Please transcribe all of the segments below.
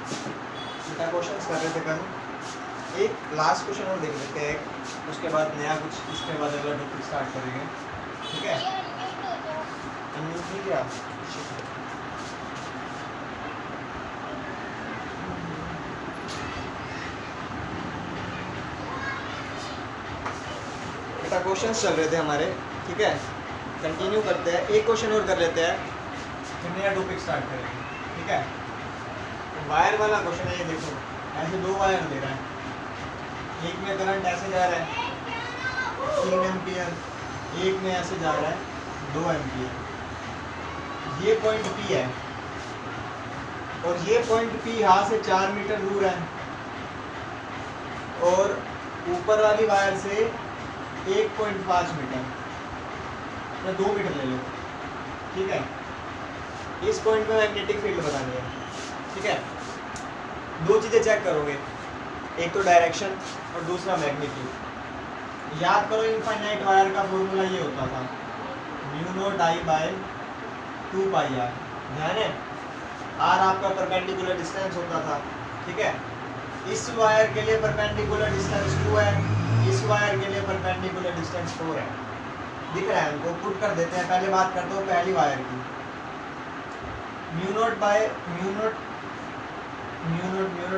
क्या क्वेश्चंस कर रहे थे कल? एक लास्ट क्वेश्चन और देख लेते हैं, उसके बाद नया कुछ, इसके बाद अगला टॉपिक स्टार्ट करेंगे, ठीक है? अनम्यूट नहीं किया? बेटा क्वेश्चंस चल रहे थे हमारे, ठीक है? कंटिन्यू करते हैं, एक क्वेश्चन और कर लेते हैं, फिर नया टॉपिक स्टार्ट करेंगे, ठीक है? तो वायर वाला क्वेश्चन है, ये देखो, ऐसे दो वायर दे रहा है, एक में करंट ऐसे जा रहा है 3 एम्पियर, एक में ऐसे जा रहा है 2 एम्पियर। ये पॉइंट P है और ये पॉइंट P यहाँ से 4 मीटर दूर है और ऊपर वाली वायर से 1.5 मीटर, या 2 मीटर ले लो, ठीक है? इस पॉइंट में मैग्नेटिक फील्ड बतानी है, ठीक है? दो चीज़ें चेक करोगे, एक तो डायरेक्शन और दूसरा मैग्नीट्यूड। याद करो इनफाइनाइट वायर का फॉर्मूला ये होता था μ0I/2πr, ध्यान है? r आपका परपेंडिकुलर डिस्टेंस होता था, ठीक है? इस वायर के लिए परपेंडिकुलर डिस्टेंस 2 है, इस वायर के लिए परपेंडिकुलर डिस्टेंस 4 है। दिख रहा है हमको? पुट कर देते हैं। पहले बात करते हो पहली वायर की। म्यू नोट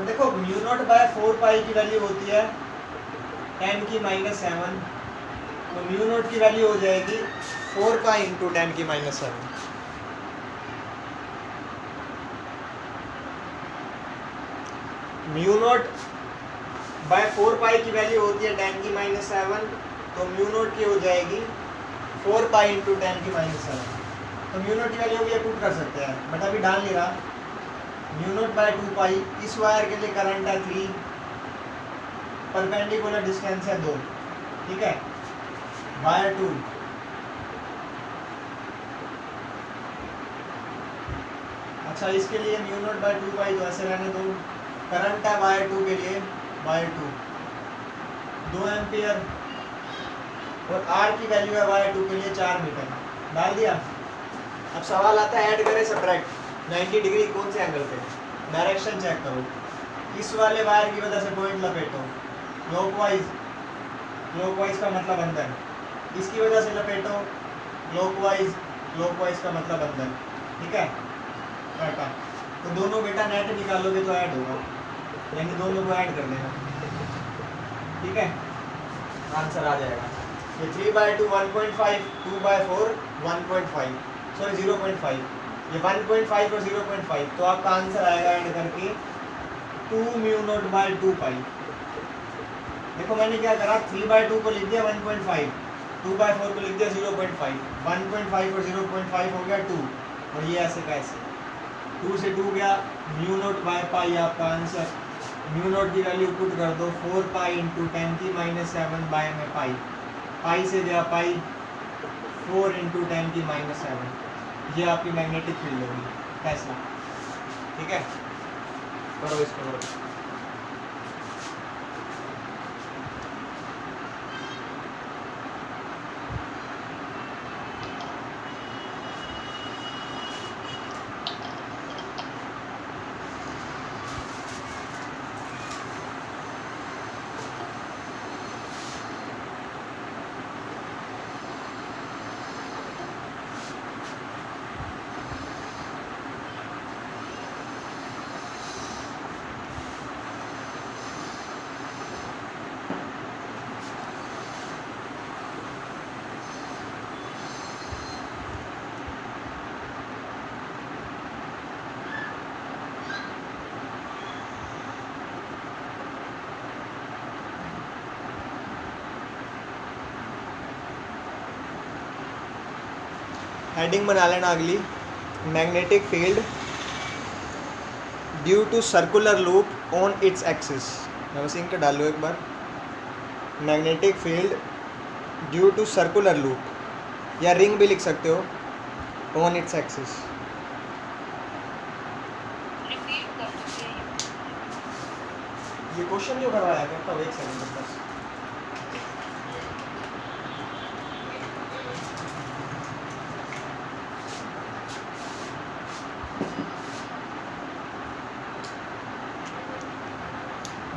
देखो, μ0/4π की वैल्यू होती है 10⁻⁷, तो μ0 की वैल्यू हो जाएगी 4π × 10⁻⁷। μ0/4π की वैल्यू होती है 10⁻⁷, तो μ0 की हो जाएगी 4π × 10⁻⁷। तो μ0 की वैल्यू ये पुट कर सकते हैं, बट अभी डाल नहीं रहा। μ0/2π, इस वायर के लिए करंट है 3, परपेंडिकुलर डिस्टेंस है 2, ठीक है? वायर 2, अच्छा इसके लिए μ0/2π तो ऐसे रहने दो। करंट है वायर 2 के लिए, वायर 2 एम्पियर और R की वैल्यू है वायर 2 के लिए 4 मीटर। डाल दिया। अब सवाल आता है ऐड करें सब्ट्रैक्ट। 90 डिग्री कौन से एंगल पे? डायरेक्शन चेक करो। इस वाले वायर की वजह से पॉइंट लपेटो क्लॉकवाइज का मतलब अंदर, इसकी वजह से लपेटो क्लॉकवाइज का मतलब अंदर, ठीक है? बेटा तो दोनों बेटा नेट निकालोगे तो ऐड होगा, यानी दोनों को ऐड कर देना, ठीक है? आंसर आ जाएगा। ये 3/2 1.5, 2/4 1.5, सॉरी 0.5, ये 1.5 और 0.5, तो आपका आंसर आएगा ऐड करके 2μ0/2π। देखो मैंने क्या करा, 3/2 को लिख दिया 1.5, 2/4 को लिख दिया 0.5, 1.5 और 0.5 हो गया 2, और ये ऐसे का ऐसे 2 से 2 गया, μ0/π आपका आंसर। μ0 की वैल्यू पुट कर दो 4π × 10⁻⁷/π, पाई से गया पाई, 4 × 10⁻⁷, ये आपकी मैग्नेटिक फील्ड होगी, फैसला, ठीक है? करो इसको करो। हेडिंग बना लेना अगली, magnetic field due to circular loop on its axis. मैं बस इनका डाल लूँ एक बार, magnetic field due to circular loop, या रिंग भी लिख सकते हो, ऑन इट्स एक्सिस। ये क्वेश्चन जो करवाया करता हूँ, एक सेकंड बस।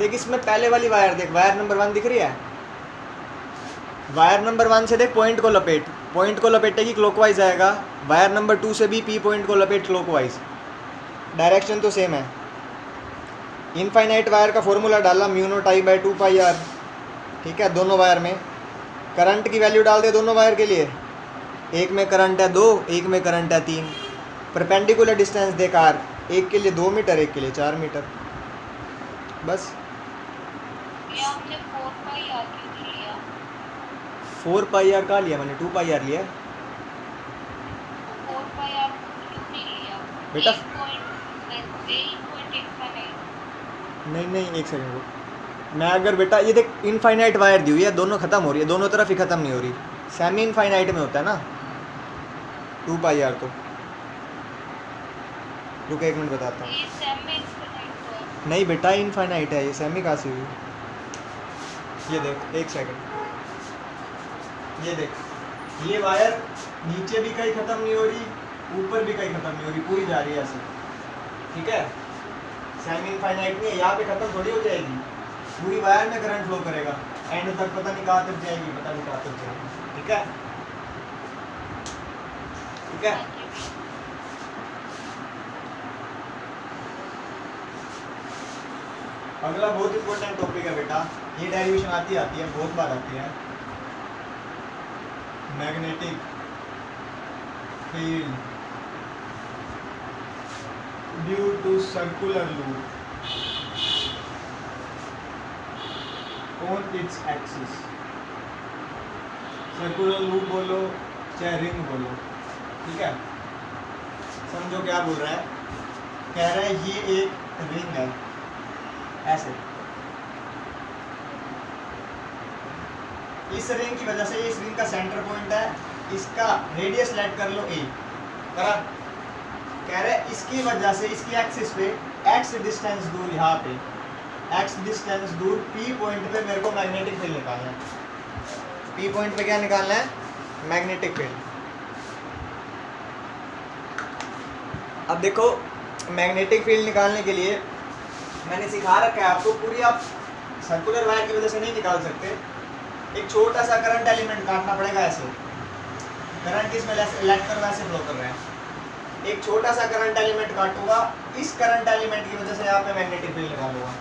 देख इसमें पहले वाली वायर देख, वायर नंबर 1 दिख रही है, वायर नंबर 1 से देख पॉइंट को लपेट, पॉइंट को लपेटेगी क्लॉकवाइज आएगा, वायर नंबर 2 से भी पी पॉइंट को लपेट क्लॉकवाइज, डायरेक्शन तो सेम है। इनफाइनाइट वायर का फॉर्मूला डाला mu naught I by 2 pi R, ठीक है। दोनों वायर में करंट की वैल्यू डाल दे दोनों वायर के लिए, एक में करंट है 2, एक में करंट है 3, परपेंडिकुलर डिस्टेंस देख आर, एक के लिए 2 मीटर, एक के लिए 4 मीटर, बस। ये हमने 4 पाई आर क्यों लिया? 4 पाई आर का लिया मैंने, 2 पाई आर लिया 4 पाई आर क्यों नहीं लिया बेटा? नहीं नहीं, एक सेकंड रुक, मैं अगर बेटा ये देख इनफाइनाइट वायर दी हुई है, दोनों खत्म हो रही है, दोनों तरफ ही खत्म नहीं हो रही, सेमी इनफाइनाइट में होता है ना 2 पाई आर। तो रुक एक मिनट बताता हूँ। ये सेमी इनफाइनाइट तो है। नहीं बेटा इनफाइनाइट है ये, सेमी कहाँ से हुई? ये देख एक सेकंड, ये देख ये वायर नीचे भी कहीं ख़त्म नहीं हो रही, ऊपर भी कहीं ख़त्म नहीं हो रही, पूरी जा रही है ऐसे, ठीक है। सेमी इनफाइनाइट नहीं है, यहाँ पे ख़त्म थोड़ी हो जाएगी, पूरी वायर में करंट फ्लो करेगा, एंड तक पता नहीं कहाँ तक जाएगी, पता नहीं कहाँ तक जाएगी, ठीक है ठीक है। अगला बहुत इंपॉर्टेंट टॉपिक है बेटा, ये डेरिवेशन आती है, बहुत बार आती है। Magnetic field due to circular loop on its axis, circular loop बोलो चाहे रिंग बोलो, ठीक है। समझो क्या बोल रहा है, कह रहा है ये एक रिंग है ऐसे, इस रिंग की वजह से इस रिंग का सेंटर पॉइंट है, इसका रेडियस लेट कर लो ए, करा। कह रहे इसकी वजह से इसकी एक्सिस पे एक्स डिस्टेंस दूर, यहाँ पे एक्स डिस्टेंस दूर पी पॉइंट पे मेरे को मैग्नेटिक फील्ड निकालना है। पी पॉइंट पे क्या निकालना है? Magnetic field. अब देखो मैग्नेटिक फील्ड निकालने के लिए मैंने सिखा रखा है आपको, पूरी आप सर्कुलर वायर की वजह से नहीं निकाल सकते, एक छोटा सा करंट एलिमेंट काटना पड़ेगा ऐसे, करंट इसमें लेट कर वैसे फ्लो कर रहे हैं, एक छोटा सा करंट एलिमेंट काटूंगा, इस करंट एलिमेंट की वजह से यहाँ पे मैग्नेटिक फील्ड निकालूंगा,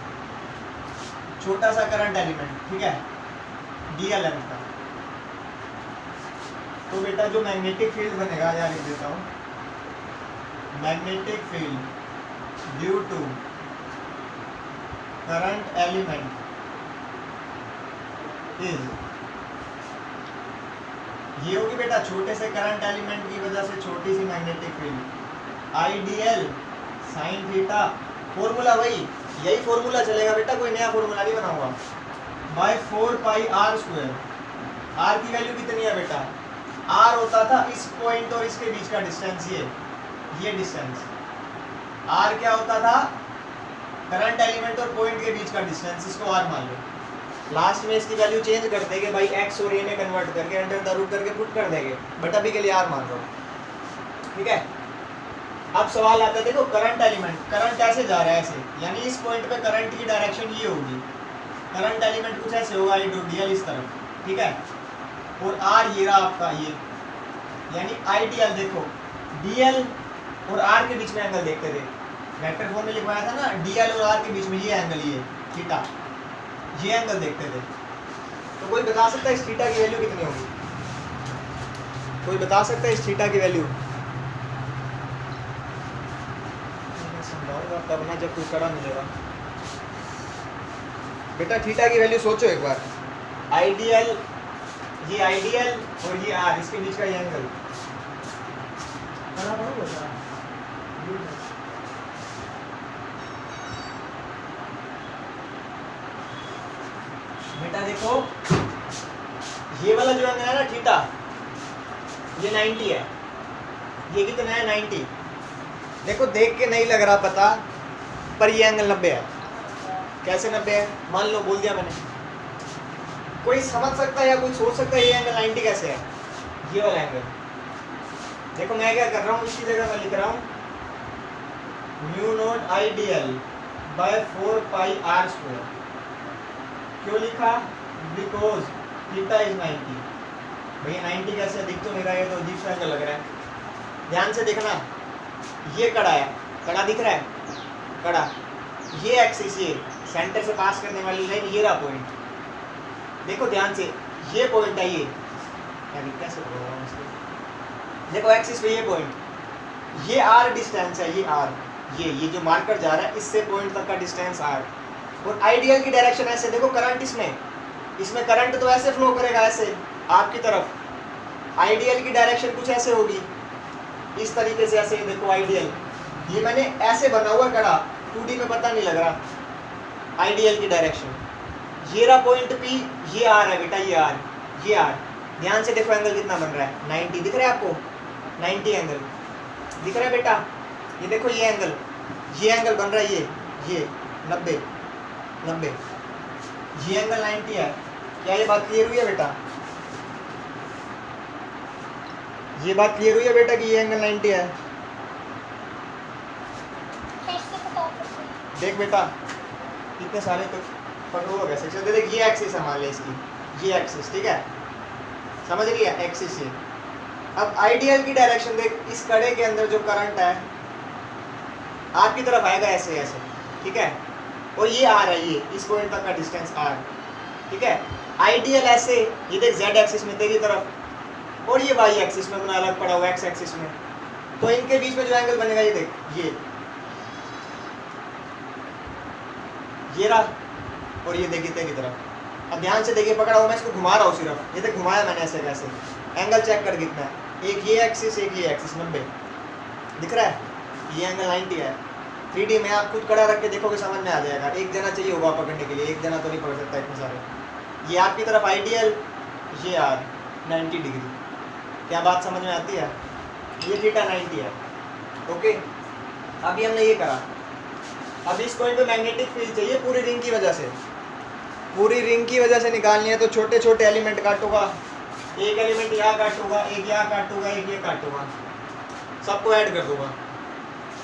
छोटा सा करंट एलिमेंट, ठीक है, डीएल लेंथ का। तो बेटा जो मैग्नेटिक फील्ड बनेगा, यहाँ लिख देता हूँ, magnetic field due to current element is, ये होगी बेटा छोटे से करंट एलिमेंट की वजह से छोटी सी magnetic field, IDL sine theta, formula वही, यही फॉर्मूला चलेगा बेटा, कोई नया फॉर्मूला नहीं बनाऊंगा, by 4 pi R square. R की वैल्यू कितनी है बेटा? आर होता था इस पॉइंट और इसके बीच का डिस्टेंस, ये डिस्टेंस। आर क्या होता था? करंट एलिमेंट और पॉइंट के बीच का डिस्टेंस, इसको आर मान लो। लास्ट में इसकी वैल्यू चेंज कर देंगे भाई, एक्स और ए में कन्वर्ट करके अंडर द रूट करके पुट कर देंगे, बट अभी के लिए आर मान लो, ठीक है। अब सवाल आता है, देखो करंट एलिमेंट, करंट ऐसे जा रहा है ऐसे, यानी इस पॉइंट पे करंट की डायरेक्शन ये होगी, करंट एलिमेंट कुछ ऐसे होगा, डीएल इस तरफ, ठीक है, और आर ये रहा आपका ये, यानी आईडीएल। देखो डीएल और आर के बीच में एंगल देखते थे, वेक्टर फॉर्म में लिखवाया था ना, डीएल और आर के बीच में ये एंगल, ये थीटा, ये एंगल देखते थे। तो कोई बता सकता है इस थीटा की वैल्यू कितनी होगी? कोई बता सकता है इस थीटा की वैल्यू? समझाऊंगा तब ना जब कोई कड़ा मिलेगा। बेटा थीटा की वैल्यू सोचो एक बार, आईडीएल, ये आईडीएल और ये आर, इसके बीच का ये एंगल, बेटा देखो ये वाला जो एंगल है ना थीटा, ये 90 है, ये कितना है 90। देखो देख के नहीं लग रहा पता, पर ये एंगल 90 है। कैसे 90 है? मान लो बोल दिया मैंने, कोई समझ सकता है या कोई सोच सकता है ये एंगल 90 कैसे है? ये वाला एंगल देखो, मैं क्या कर रहा हूँ, इसकी जगह मैं लिख रहा हूँ mu naught I D L by 4 pi R square. क्यों लिखा? Because theta is 90। भैया 90 कैसे दिख तो नहीं रहा है, तो अजीब सा लग रहा है। ध्यान से देखना, ये कड़ा है, कड़ा दिख रहा है, कड़ा, ये एक्सिस, ये सेंटर से पास करने वाली लाइन, ये रहा पॉइंट, देखो ध्यान से, ये पॉइंट है, ये कैसे बोलूं इसको, देखो एक्सिस पे ये पॉइंट, ये आर डिस्टेंस है, ये आर, ये जो मार्कर जा रहा है इससे पॉइंट तक का डिस्टेंस आर। और आइडियल की डायरेक्शन ऐसे, देखो करंट इसमें करंट तो ऐसे फ्लो करेगा, ऐसे आपकी तरफ। आइडियल की डायरेक्शन कुछ ऐसे होगी, इस तरीके से, ऐसे देखो आइडियल, ये मैंने ऐसे बना हुआ करा, 2D में पता नहीं लग रहा। आइडियल की डायरेक्शन, ये रहा पॉइंट P, ये आर है बेटा, ये आर, ये आर। ध्यान से देखो एंगल कितना बन रहा है, 90 दिख रहा है आपको, 90 एंगल दिख रहा है बेटा, ये देखो ये एंगल बन रहा है, ये 90, ये एंगल 90 है। क्या ये बात क्लियर हुई है बेटा? ये बात क्लियर हुई है बेटा कि ये एंगल 90 है? फिर से बताओ फिर से। देख बेटा कितने सारे तो पकड़ो हो गए सेक्शन। देख ये एक्सिस है, मान लिया इसकी, ये एक्सिस, ठीक है, समझ रही है, एक्सिस ये। अब आइडियल की डायरेक्शन देख, इस कड़े के अंदर जो करंट है आपकी तरफ आएगा, ऐसे ऐसे, ठीक है, और ये आर है, ये इस पॉइंट तक का डिस्टेंस आर, ठीक है। आइडियल ऐसे, ये देख जेड एक्सिस में तेरी तरफ, और ये वाई एक्सिस में अपना अलग पड़ा हुआ, एक्स एक्सिस में, तो इनके बीच में जो एंगल बनेगा, ये देख, ये रहा, और ये देखिए तेरी तरफ। अब ध्यान से देखिए, पकड़ा हुआ मैं इसको घुमा रहा हूँ सिर्फ, ये देख घुमाया मैंने ऐसे कैसे, एंगल चेक कर कितना है, एक ये एक्सिस, एक ये एक्सिस, 90 दिख रहा है, ये एंगल 90 है। 3D में आप खुद कड़ा रख के देखोगे समझ में आ जाएगा, एक जना चाहिए होगा पकड़ने के लिए, एक जना तो नहीं पकड़ सकता इतने सारे। ये आपकी तरफ आइडियल, ये आर 90 डिग्री, क्या बात समझ में आती है? ये थीटा 90 है, ओके। अभी हमने ये करा, अब इस पॉइंट पे मैग्नेटिक फील्ड चाहिए पूरी रिंग की वजह से, पूरी रिंग की वजह से निकालनी है, तो छोटे छोटे एलिमेंट काटूंगा, एक एलिमेंट यहाँ काटूंगा, एक यहाँ काटूंगा, एक ये काटूंगा, सबको ऐड कर दूंगा।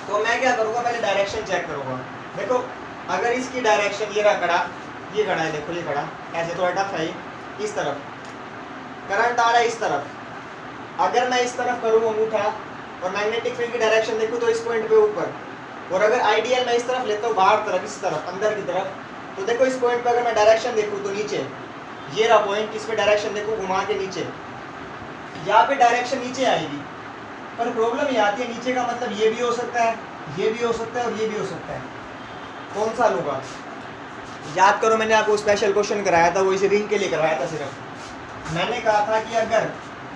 तो मैं क्या करूँगा, पहले डायरेक्शन चेक करूँगा। देखो अगर इसकी डायरेक्शन, ये रहा कड़ा, ये कड़ा है, देखो ये कड़ा ऐसे थोड़ा टफ है, इस तरफ करंट आ रहा है, इस तरफ। अगर मैं इस तरफ करूँ अंगूठा और मैग्नेटिक फील्ड की डायरेक्शन देखूँ तो इस पॉइंट पे ऊपर, और अगर आइडियल मैं इस तरफ लेता हूँ, बाहर तरफ, इस तरफ अंदर की तरफ, तो देखो इस पॉइंट पे अगर मैं डायरेक्शन देखूँ तो नीचे, ये रहा पॉइंट, इस पे डायरेक्शन देखो घुमा के नीचे, यहाँ पे डायरेक्शन नीचे आएगी। पर प्रॉब्लम ये आती है, नीचे का मतलब ये भी हो सकता है, ये भी हो सकता है, और ये भी हो सकता है, कौन सा लूँगा? याद करो मैंने आपको स्पेशल क्वेश्चन कराया था, वो इसी रिंग के लिए करवाया था सिर्फ। मैंने कहा था कि अगर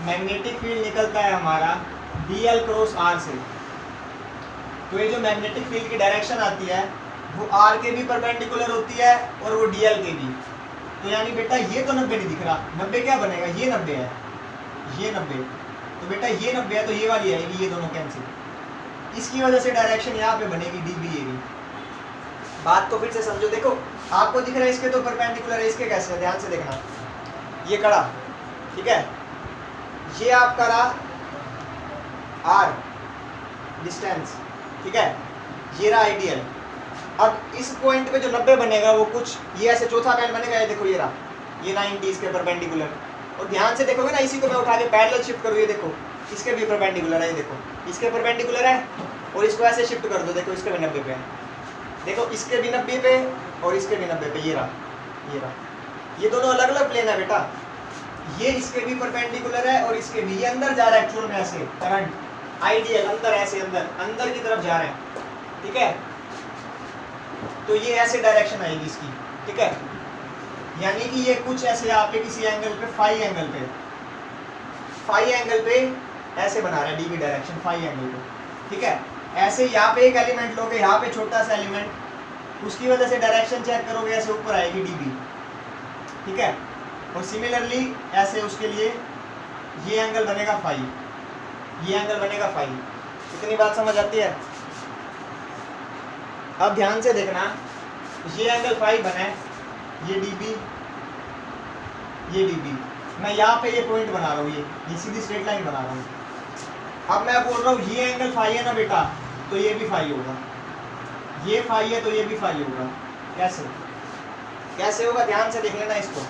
मैग्नेटिक फील्ड निकलता है हमारा DL क्रॉस R से, तो ये जो मैग्नेटिक फील्ड की डायरेक्शन आती है वो R के भी परपेंडिकुलर होती है और वो DL के भी। तो यानी बेटा ये तो 90 नहीं दिख रहा, 90 क्या बनेगा, ये 90 है, ये 90, तो बेटा ये 90 है, तो ये वाली आएगी, ये दोनों कैंसिल। इसकी वजह से डायरेक्शन यहाँ पे बनेगी DB। बात को फिर से समझो, देखो आपको दिख रहा है इसके तो परपेंडिकुलर है, इसके कैसे, ध्यान से देखना, ये कड़ा, ठीक है, ये आपका रहा R डिस्टेंस, ठीक है, ये रहा आइडियल। अब इस पॉइंट पे जो 90 बनेगा वो कुछ ये ऐसे चौथा पॉइंट बनेगा, ये देखो ये रहा, ये 90 इसके परपेंडिकुलर। और ध्यान से देखोगे ना, इसी को मैं उठा के पैरेलल शिफ्ट करूँ, ये देखो इसके भी परपेंडिकुलर है, ये देखो इसके परपेंडिकुलर है, और इसको ऐसे शिफ्ट कर दो, देखो इसके भी 90 पे है, देखो इसके भी 90 पे और इसके भी 90 पे, ये रहा, ये दोनों अलग अलग प्लेन है बेटा, ये इसके भी परपेंडिकुलर है और इसके भी, ये अंदर जा रहा है एक्चुअल में ऐसे करंट, आइडियल अंदर ऐसे अंदर की तरफ जा रहे हैं, ठीक है, तो ये ऐसे डायरेक्शन आएगी इसकी, ठीक है, यानी कि ये कुछ ऐसे यहाँ पे किसी एंगल पे, फाई एंगल पे ऐसे बना रहा है DB डायरेक्शन, फाई एंगल पे, ठीक है। ऐसे यहाँ पे एक एलिमेंट लोगे, यहाँ पे छोटा सा एलिमेंट, उसकी वजह से डायरेक्शन चेक करोगे, ऐसे ऊपर आएगी DB, ठीक है। और सिमिलरली ऐसे उसके लिए ये एंगल बनेगा फाई, ये एंगल बनेगा फाई। इतनी बात समझ आती है? अब ध्यान से देखना, ये एंगल फाई बना है, ये DB, ये DB, मैं यहाँ पे ये पॉइंट बना रहा हूँ, ये सीधी स्ट्रेट लाइन बना रहा हूँ। अब मैं बोल रहा हूँ ये एंगल फाई है ना बेटा, तो ये भी फाई होगा, ये फाई है तो ये भी फाई होगा। कैसे? कैसे होगा ध्यान से देख लेना इसको,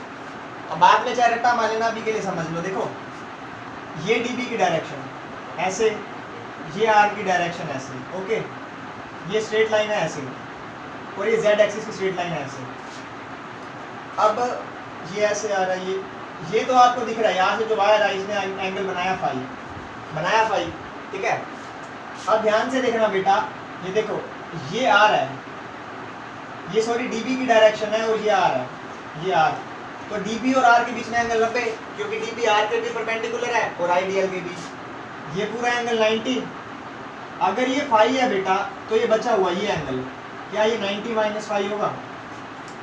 अब बाद में चाहे रट्टा मार लेना, अभी के लिए समझ लो। देखो ये डीबी की डायरेक्शन ऐसे, ये आर की डायरेक्शन ऐसे, ओके, ये स्ट्रेट लाइन है ऐसे, और ये जेड एक्सिस की स्ट्रेट लाइन है ऐसे। अब ये ऐसे आ रहा है, ये तो आपको दिख रहा है, यहाँ से जो वायर आई इसने एंगल बनाया फाई, ठीक है। अब ध्यान से देखना बेटा, ये देखो ये आर है, ये सॉरी डीबी की डायरेक्शन है, और ये आर है, ये आर, तो डीबी और आर के बीच में एंगल 90, क्योंकि डीबी आर के भी परपेंडिकुलर है और आई डीएल के बीच ये पूरा एंगल 90। अगर ये फाई है बेटा तो ये बचा हुआ ये एंगल, क्या ये 90 माइनस फाई होगा,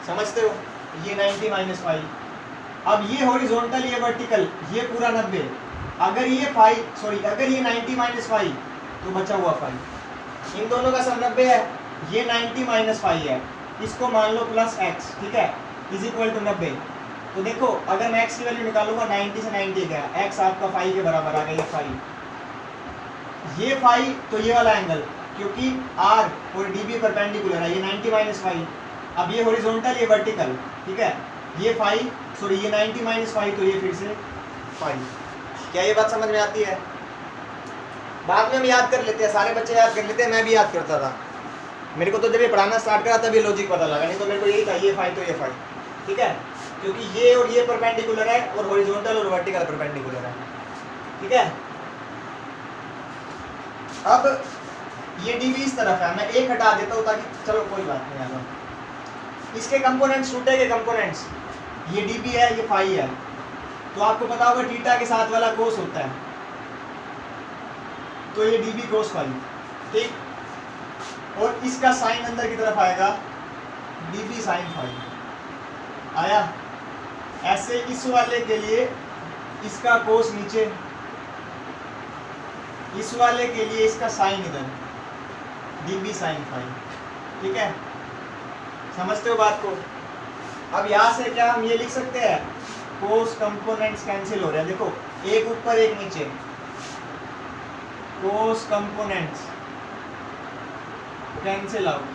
समझते हो, ये 90 माइनस फाई। अब ये हॉरिजॉन्टल ये वर्टिकल ये पूरा 90, अगर ये फाई सॉरी अगर ये 90 माइनस फाई तो बचा हुआ फाई, इन दोनों का सम 90 है, ये 90 माइनस फाई है, इसको मान लो प्लस एक्स, ठीक है, इज इक्वल टू 90। तो देखो अगर मैं x की वैल्यू निकालूंगा 90 से 90 गया, x आपका फाई के बराबर आ गया, ये फाई तो ये वाला एंगल, क्योंकि r और db परपेंडिकुलर है, ये 90 माइनस फाई। अब ये हॉरिजॉन्टल ये वर्टिकल, ठीक है, ये फाई सॉरी ये 90 माइनस फाई, तो ये फिर से फाई। क्या ये बात समझ में आती है? बाद में हम याद कर लेते हैं, सारे बच्चे याद कर लेते हैं, मैं भी याद करता था, मेरे को तो जब ये पढ़ाना स्टार्ट करा तब ये लॉजिक पता लगा, नहीं तो मेरे को यही था ये फाई तो ये फाई, ठीक है, क्योंकि ये और ये परपेंडिकुलर है और हॉरिजॉन्टल और वर्टिकल परपेंडिकुलर है, ठीक है। अब ये डीबी इस तरफ है, मैं एक हटा देता हूँ ताकि चलो कोई बात नहीं आगा। इसके कंपोनेंट्स टूटे के कंपोनेंट्स, ये डीबी है ये फाई है, तो आपको पता होगा थीटा के साथ वाला कोस होता है, तो ये डीबी कोस फाई, ठीक, और इसका साइन अंदर की तरफ आएगा डीबी साइन फाई आया। ऐसे इस वाले के लिए इसका कोस नीचे, इस वाले के लिए इसका साइन इधर, डीबी साइन फाई, ठीक है, समझते हो बात को। अब यहाँ से क्या हम ये लिख सकते हैं, कोस कंपोनेंट्स कैंसिल हो रहे हैं, देखो एक ऊपर एक नीचे, cos components cancel out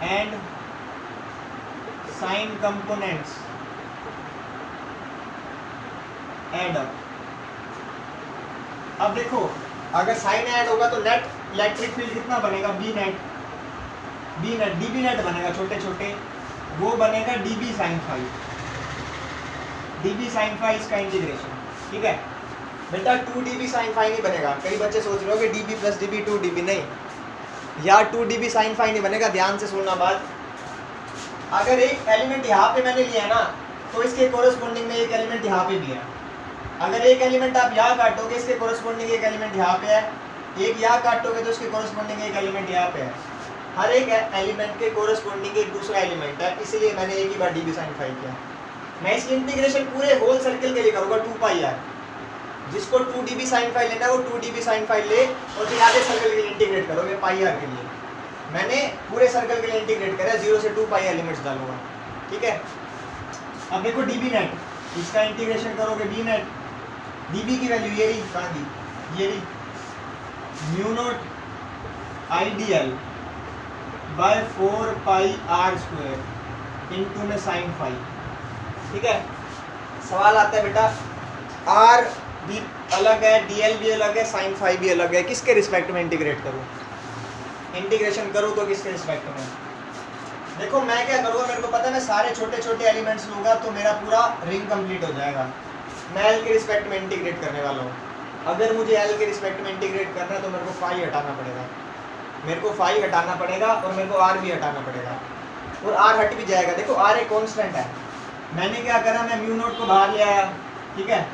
and sine components add up. अब देखो अगर साइन ऐड होगा तो नेट इलेक्ट्रिक फील्ड कितना बनेगा, बी नेट डीबी नेट बनेगा, छोटे छोटे, वो बनेगा DB sine phi, DB sine phi इसका इंटीग्रेशन, ठीक है बेटा। 2 डीबी साइन फाई नहीं बनेगा, कई बच्चे सोच रहे हो कि डीबी प्लस डीबी 2 डीबी, नहीं यार 2 डीबी साइन फाई नहीं बनेगा, ध्यान से सुनना बात। अगर एक एलिमेंट यहाँ पे मैंने लिया ना तो इसके कोरस्पोंडिंग में एक एलिमेंट यहाँ पे भी है, अगर एक एलिमेंट आप यहाँ काटोगे इसके कोरस्पोंडिंग एक एलिमेंट यहाँ पे है, एक यहाँ काटोगे तो इसके कोरस्पोंडिंग एक एलिमेंट यहाँ पे है, हर एक एलिमेंट के कोरस्पोंडिंग एक दूसरा एलिमेंट है, इसलिए मैंने एक ही बार डीबी साइन फाई किया। मैं इसकी इंटीग्रेशन पूरे होल सर्कल के लिए करूँगा 2 पाई आर, जिसको 2 डीबी साइन फाई लेना है वो 2 डीबी साइन फाई ले, और फिर आधे सर्कल के लिए इंटीग्रेट करोगे पाई आर के लिए। मैंने पूरे सर्कल के लिए इंटीग्रेट करा, 0 से 2 पाई एलिमेंट्स डालूंगा, ठीक है। अब देखो डीबी नेट, इसका इंटीग्रेशन करोगे बी नेट, डीबी की वैल्यू ये रही, कहाँ दी, ये रही, mu naught I D L by 4 pi R square into में साइन फाई, ठीक है। सवाल आता है बेटा आर भी अलग है, डीएल भी अलग है, साइन फाई भी अलग है, किसके रिस्पेक्ट में इंटीग्रेट करूँ, इंटीग्रेशन करूँ तो किसके रिस्पेक्ट में। देखो मैं क्या करूँगा, मेरे को पता है मैं सारे छोटे छोटे एलिमेंट्स लूँगा तो मेरा पूरा रिंग कंप्लीट हो जाएगा। मैं एल के रिस्पेक्ट में इंटीग्रेट करने वाला हूँ, अगर मुझे एल के रिस्पेक्ट में इंटीग्रेट करना है तो मेरे को फाई हटाना पड़ेगा, मेरे को फाई हटाना पड़ेगा, और मेरे को आर भी हटाना पड़ेगा, और आर हट भी जाएगा। देखो आर एक कॉन्स्टेंट है, मैंने क्या करा, मैं म्यू नोट को बाहर ले आया, ठीक है,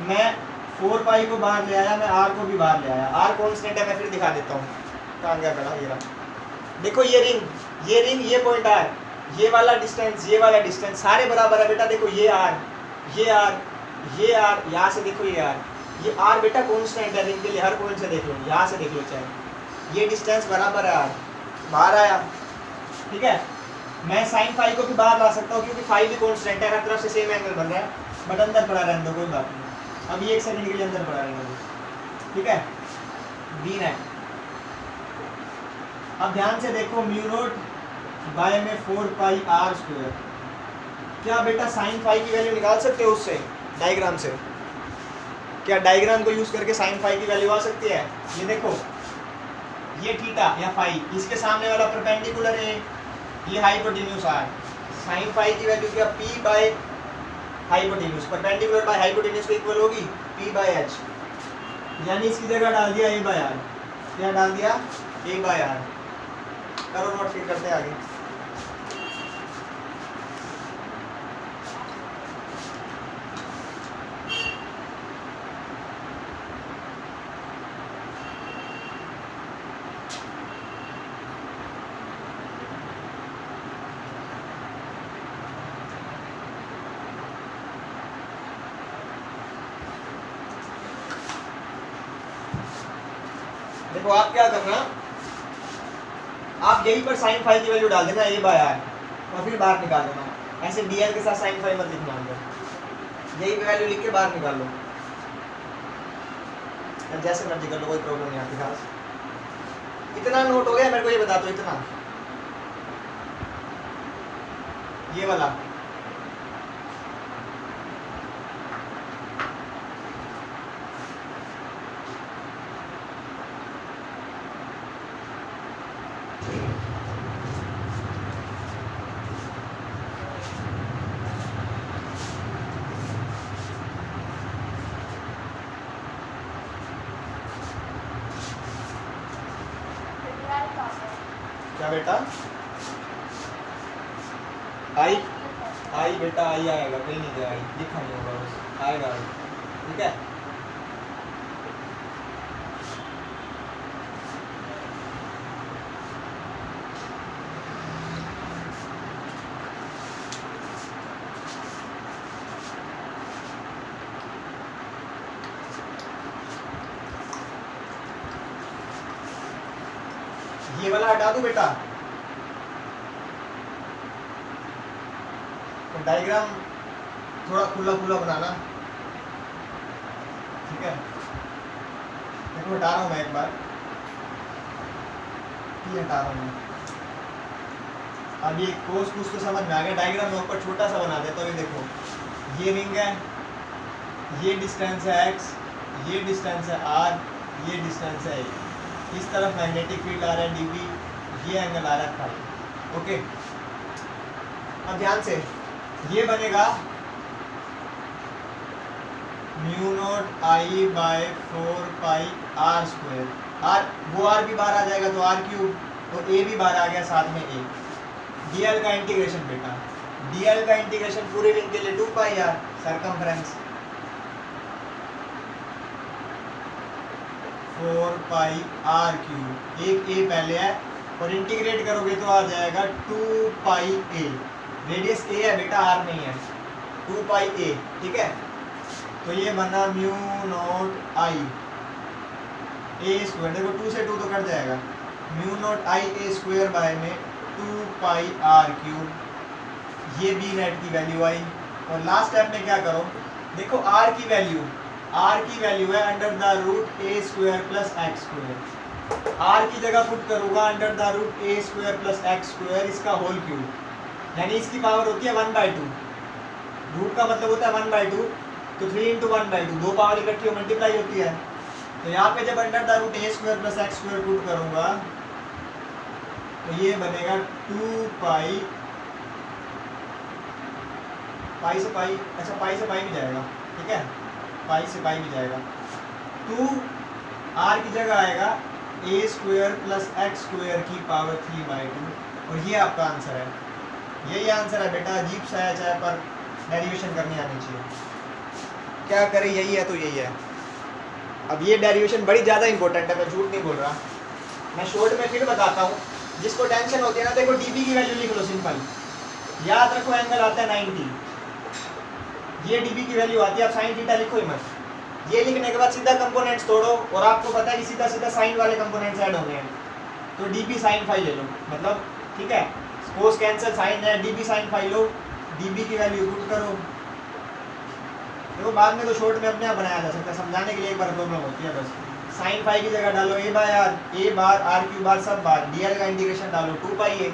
मैं 4 पाई को बाहर ले आया, मैं आर को भी बाहर ले आया, आर कॉन्स्टेंट है, मैं फिर दिखा देता हूँ कहाँ गया खड़ा, ये रहा। देखो ये रिंग ये पॉइंट आर, ये वाला डिस्टेंस ये वाला डिस्टेंस सारे बराबर है बेटा। देखो ये आर ये आर ये आर, यहाँ से देखो ये आर बेटा कॉन्स्टेंट है रिंग के लिए, हर पॉइंट से देख लो, यहाँ से देख लो चाहे, ये डिस्टेंस बराबर है आर, बाहर आया, ठीक है। मैं साइन फाई को भी बाहर ला सकता हूँ क्योंकि फाई भी कॉन्स्टेंट है, हर तरफ से सेम एंगल बन रहा है, बट अंदर पड़ा रहने दो, कोई बात नहीं, अभी 1 सेकंड के लिए अंदर पड़ा रहने दो, ठीक है। बी नेट, अब ध्यान से देखो म्यू नोट बाय में 4 पाई आर स्क्वायर। क्या बेटा साइन फाई की वैल्यू निकाल सकते हो उससे, डायग्राम से? क्या डायग्राम को यूज करके साइन फाई की वैल्यू आ सकती है? ये देखो, ये थीटा या फाई, इसके सामने वाला परपेंडिकुलर है, ये हाइपोटेन्यूज आर। साइन फाई की वैल्यू क्या? P by hypotenuse, perpendicular by hypotenuse को इक्वल होगी पी बाय एच। यानी इसकी जगह डाल दिया ए बाय आर। क्या डाल दिया? ए बाय आर। करो नोट, फिर करते हैं आगे। देखो आप क्या करना, आप यहीं पर साइन फाई की वैल्यू डाल देना ए बाय आर और फिर बाहर निकाल देना। ऐसे डीएल के साथ साइन फाई मत लिखना अंदर, यही वैल्यू लिख के बाहर निकाल लो। जैसे मर्जी कर लो, कोई प्रॉब्लम नहीं आती खास। इतना नोट हो गया, मेरे को ये बता दो, इतना ये वाला क्या बेटा? आई आई बेटा, आई आएगा, कहीं नहीं गया, आई लिखा नहीं होगा, बस आएगा आई। ठीक है, ये वाला हटा दूं बेटा? तो डायग्राम थोड़ा खुला खुला बनाना, ठीक है? देखो हटा रहा हूं मैं एक बार, ये हटा रहा हूं मैं। अब ये कोस कुछ तो समझ में आ गया। डायग्राम में ऊपर छोटा सा बना देता हूं। ये देखो, ये रिंग है, ये डिस्टेंस है x, ये डिस्टेंस है r, ये डिस्टेंस है a। इस तरफ मैग्नेटिक फील्ड आ रहा है dv, ये एंगल आ रहा है फाई। ओके, अब ध्यान से, ये बनेगा mu naught I by 4 pi R square. R, वो आर भी बाहर आ जाएगा तो आर क्यूब, तो ए भी बाहर आ गया साथ में ए। डीएल का इंटीग्रेशन बेटा, डीएल का इंटीग्रेशन पूरे रिंग के लिए 2 pi R circumference 4 pi R cube. एक ए पहले है और इंटीग्रेट करोगे तो आ जाएगा 2 पाई ए। रेडियस ए है बेटा, आर नहीं है, 2 पाई ए। ठीक है, तो ये बना mu naught I A square. देखो 2 से 2 तो कट जाएगा, mu naught I A square by में 2 पाई आर क्यूब। ये बी नेट की वैल्यू आई। और लास्ट स्टेप में क्या करो, देखो आर की वैल्यू है under the root A square plus X square. R की जगह पुट करूँगा under the root A square plus X square, इसका होल क्यूब, यानी इसकी पावर होती है 1/2। रूट का मतलब होता है 1/2, तो 3 × 1/2, दो पावर इकट्ठी मल्टीप्लाई होती है। तो यहाँ पे जब under the root A square plus X square put करूँगा तो ये बनेगा 2 पाई, पाई से पाई, अच्छा पाई से पाई भी जाएगा, ठीक है, पाई से पाई भी जाएगा। 2 आर की जगह आएगा ए स्क्वायर प्लस एक्स स्क्वायर की पावर 3/2, और ये आपका आंसर है। यही आंसर है बेटा, अजीब सा है चाहे, पर डेरिवेशन करनी आनी चाहिए। क्या करें, यही है तो यही है। अब ये डेरिवेशन बड़ी ज़्यादा इंपॉर्टेंट है, मैं झूठ नहीं बोल रहा। मैं शॉर्ट में फिर बताता हूँ, जिसको टेंशन होती है ना, देखो डीबी की वैल्यू लिख लो सिंपल, याद रखो एंगल आता है 90, ये डीबी की वैल्यू आती है। आप साइन थीटा लिखो ही मत। ये लिखने के बाद सीधा कंपोनेंट्स तोड़ो, और आपको पता है कि सीधा सीधा साइन वाले कंपोनेंट्स ऐड होंगे, तो डीबी साइन फाई ले लो, मतलब ठीक है, कोस कैंसिल, साइन है, डीबी साइन फाई लो, डीबी की वैल्यू पुट करो। देखो बाद में तो शॉर्ट में अपने आप बनाया जा सकता है, समझाने के लिए एक बार प्रॉब्लम होती है बस। साइन फाई की जगह डालो A by R, A bar R Q bar सब बार, डीएल का इंटीग्रेशन डालो 2 पाई ए,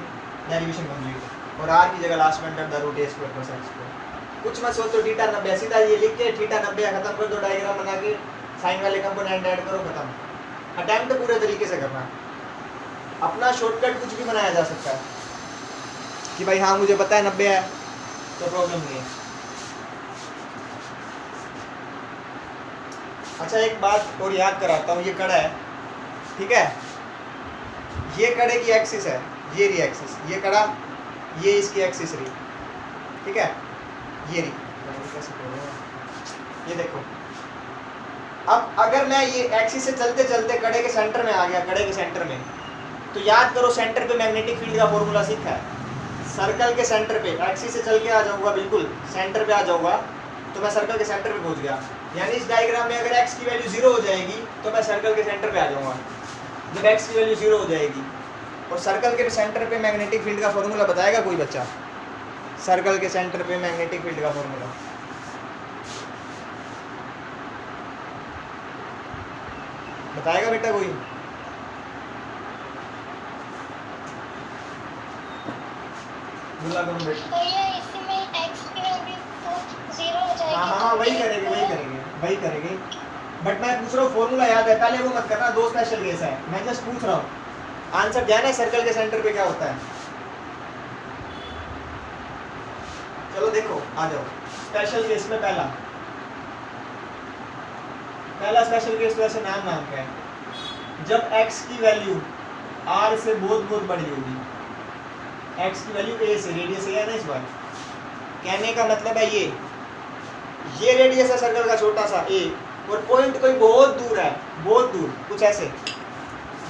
डेरिवेशन कंप्लीट। और आर की जगह लास्ट में under the root A square plus X square. कुछ मत सोचो, थीटा 90 सीधा ये लिख के थीटा 90 खत्म कर दो, डायग्राम बना के साइन वाले कंपोनेंट ऐड करो, खत्म। अटेम्प्ट पूरे तरीके से करना। अपना शॉर्टकट कुछ भी बनाया जा सकता है कि भाई हाँ मुझे पता है 90 है तो प्रॉब्लम नहीं है। अच्छा एक बात और याद कराता हूँ, ये कड़ा है, ठीक है, ये कड़े की एक्सिस है, ये रही एक्सिस, ये कड़ा, ये इसकी एक्सिस रही, ठीक है, ये रही, ये देखो। अब अगर मैं ये एक्सिस से चलते चलते कड़े के सेंटर में आ गया, कड़े के सेंटर में, तो याद करो सेंटर पे मैग्नेटिक फील्ड का फॉर्मूला सीखा है। सर्कल के सेंटर पे एक्सिस से चल के आ जाऊंगा, बिल्कुल सेंटर पे आ जाऊंगा, तो मैं सर्कल के सेंटर पे पहुंच गया। यानी इस डायग्राम में अगर x की वैल्यू 0 हो जाएगी तो मैं सर्कल के सेंटर पे आ जाऊंगा। जब x की वैल्यू 0 हो जाएगी और सर्कल के सेंटर पे मैग्नेटिक फील्ड का फॉर्मूला बताएगा कोई बच्चा? सर्कल के सेंटर पे मैग्नेटिक फील्ड का फॉर्मूला बताएगा बेटा कोई? बोला करो बेटा। भैया इसमें x की वैल्यू तो 0 हो जाएगी। हाँ वही करेंगे। बट मैं पूछ रहा हूँ फॉर्मूला याद है, पहले वो मत करना, दो स्पेशल केस है, मैं जस्ट पूछ रहा हूँ। आंसर ध्यान है सर्कल के सेंटर पे क्या होता है? चलो देखो आ जाओ स्पेशल केस में पहला स्पेशल केस तो ऐसे नाम क्या है, जब x की वैल्यू r से बहुत बड़ी होगी, x की वैल्यू a से, रेडियस a है ना इस बार, कहने का मतलब है ये रेडियस है सर्कल का छोटा सा a, और पॉइंट कोई बहुत दूर है, बहुत दूर, कुछ ऐसे,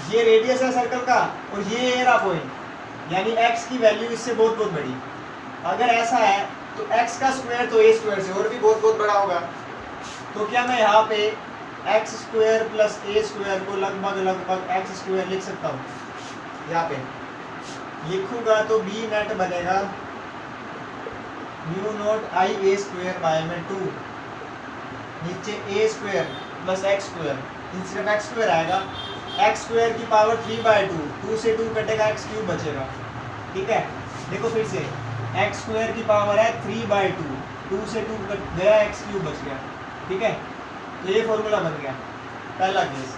ये रेडियस है सर्कल का और ये रहा पॉइंट, यानी x की वैल्यू इससे बहुत बड़ी। अगर ऐसा है तो x का स्क्वायर तो a स्क्वायर से और भी बहुत बड़ा होगा। तो क्या मैं यहाँ पे x square plus a square को लगभग x स्क्वायर लिख सकता हूँ? यहाँ पे लिखूंगा तो b नेट बनेगा mu naught I a square by में 2, नीचे a square plus x square, सिर्फ x स्क्वायर आएगा, x स्क्वायर की पावर 3/2, 2 से 2 कटेगा, x क्यूब बचेगा, ठीक है। देखो फिर से x स्क्वायर की पावर है 3/2, 2 से 2 कट गया, x क्यूब बच गया, ठीक है। तो ये फॉर्मूला बन गया पहला केस।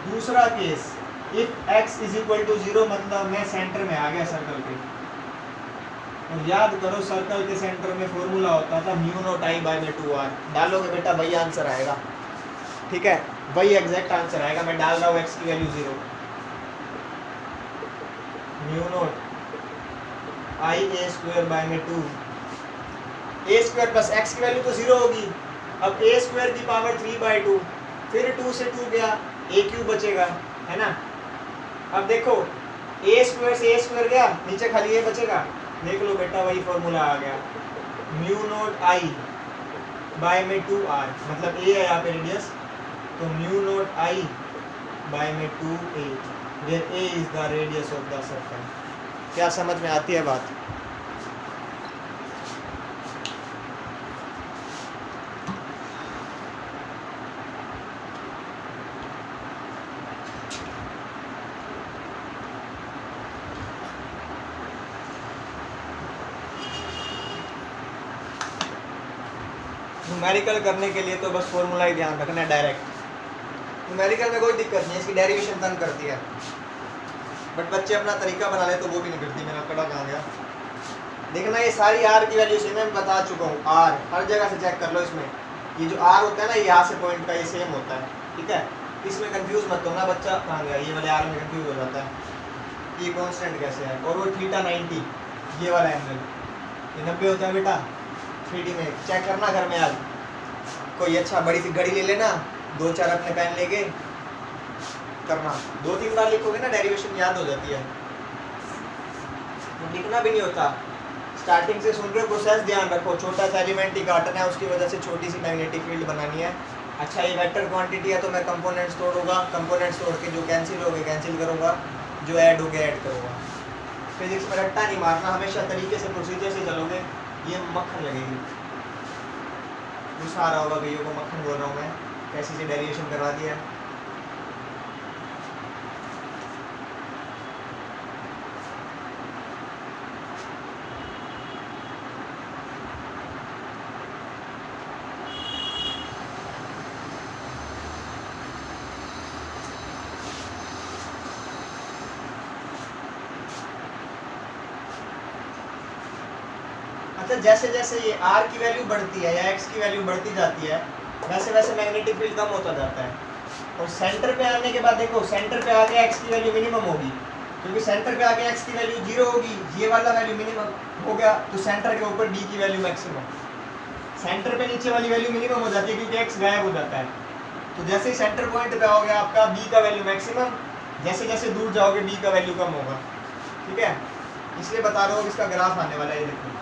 दूसरा case, if x is equal to 0 मतलब मैं सेंटर में आ गया सर्कल के, और याद करो सर्कल के सेंटर में फॉर्मूला होता था म्यू नॉट आई बाय में 2r। डालोगे बेटा वही आंसर आएगा, ठीक है, वही एग्जैक्ट आंसर आएगा। मैं डाल रहा हूँ x की value 0, mu naught I a square by में 2, a स्क्वायर प्लस x की वैल्यू तो 0 होगी, अब a स्क्वायर की पावर 3/2, फिर 2 से 2 गया, a क्यूब बचेगा, है ना। अब देखो a स्क्वायर से a स्क्वायर गया, नीचे खाली a बचेगा, देख लो बेटा वही फॉर्मूला आ गया, म्यू नॉट आई बाय में 2r, मतलब a है यहाँ पे रेडियस, तो म्यू नॉट आई बाय में 2a, where a is the radius of the circle. क्या समझ में आती है बात? न्यूमेरिकल करने के लिए तो बस फॉर्मूला ही ध्यान रखना है डायरेक्ट। न्यूमेरिकल में कोई दिक्कत नहीं है, इसकी डेरिवेशन तंग करती है, बट बच्चे अपना तरीका बना ले तो वो भी नहीं करती। मेरा कड़ा कहाँ गया? देखना ये सारी आर की वैल्यू से मैं बता चुका हूँ, आर हर जगह से चेक कर लो। इसमें ये जो आर होता है ना, ये यहाँ से पॉइंट का ये सेम होता है, ठीक है। इसमें कंफ्यूज मत होना बच्चा, कहाँ गया ये वाले आर में कंफ्यूज हो जाता है ये कॉन्स्टेंट कैसे है। और वो थीटा 90, ये वाला एंगल ये 90 होता है बेटा 3D में, चेक करना घर में। आज कोई अच्छा बड़ी सी घड़ी ले लेना, 2-4 अपने पेन लेके करना, 2-3 बार लिखोगे ना डेरिवेशन याद हो जाती है, लिखना भी नहीं होता। स्टार्टिंग से सुन रहे हो प्रोसेस, ध्यान रखो। छोटा सा एलिमेंट ही काटना है, उसकी वजह से छोटी सी मैग्नेटिक फील्ड बनानी है। अच्छा ये वेक्टर क्वांटिटी है तो मैं कंपोनेंट्स तोड़ूंगा, कंपोनेंट्स तोड़ के जो कैंसिल हो गए कैंसिल करूँगा, जो ऐड हो गया ऐड करूँगा। फिजिक्स में रट्टा नहीं मारना, हमेशा तरीके से प्रोसीजर से चलोगे, ये मक्खन लगेगी। गुस्सा आ रहा होगा भैया को मक्खन बोल रहा हूँ मैं, कैसी से डेरिवेशन करवा दिया है। मतलब जैसे जैसे ये आर की वैल्यू बढ़ती है या एक्स की वैल्यू बढ़ती जाती है वैसे वैसे मैग्नेटिक फील्ड कम होता जाता है। और सेंटर पे आने के बाद देखो सेंटर पे आके एक्स की वैल्यू मिनिमम होगी, क्योंकि सेंटर पे आके एक्स की वैल्यू 0 होगी, ये वाला वैल्यू मिनिमम हो गया, तो सेंटर के ऊपर डी की वैल्यू मैक्सिमम। सेंटर पे नीचे वाली वैल्यू मिनिमम हो जाती है क्योंकि एक्स गायब हो जाता है। तो जैसे ही सेंटर पॉइंट पे आओगे आपका बी का वैल्यू मैक्सिमम, जैसे जैसे दूर जाओगे बी का वैल्यू कम होगा। ठीक है, इसलिए बता रहा हूँ इसका ग्राफ आने वाला है। ये देखो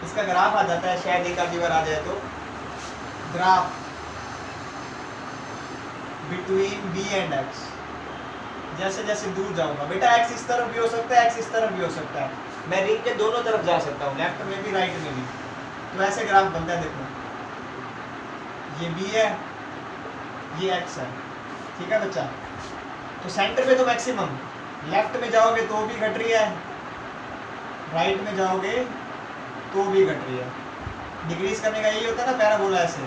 इसका ग्राफ आ जाता है, शायद एक आधी बार आ जाए तो, graph between B and X. जैसे जैसे दूर जाऊंगा बेटा, एक्स इस तरफ भी हो सकता है, एक्स इस तरफ भी हो सकता है, मैं रिंग के दोनों तरफ जा सकता हूँ, लेफ्ट में भी राइट में भी। तो ऐसे ग्राफ बनता है। देखो ये बी है, ये एक्स है। ठीक है बच्चा, तो सेंटर पे तो मैक्सिमम, लेफ्ट में जाओगे तो भी घट रही है, राइट में जाओगे तो भी घट रही है। डिक्रीज करने का यही होता है ना पैराबोला, ऐसे